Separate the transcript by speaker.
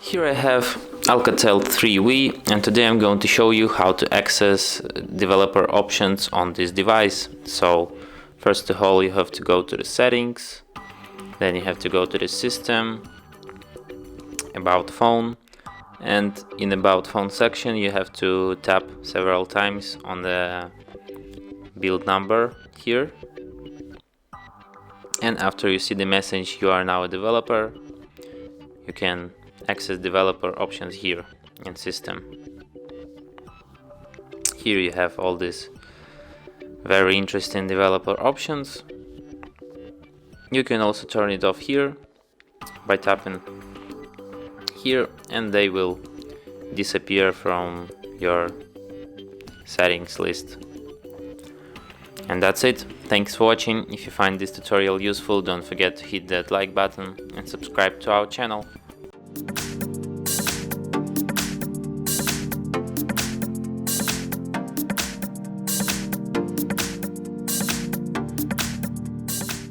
Speaker 1: Here I have ALCATEL 3V, and today I'm going to show you how to access developer options on this device. So first of all, you have to go to the settings, then you have to go to the system, about phone, and in about phone section you have to tap several times on the build number here, and after you see the message "you are now a developer," you can access developer options here in system. Here you have all these very interesting developer options. You can also turn it off here by tapping here, and they will disappear from your settings list. And that's it. Thanks for watching. If you find this tutorial useful, don't forget to hit that like button and subscribe to our channel.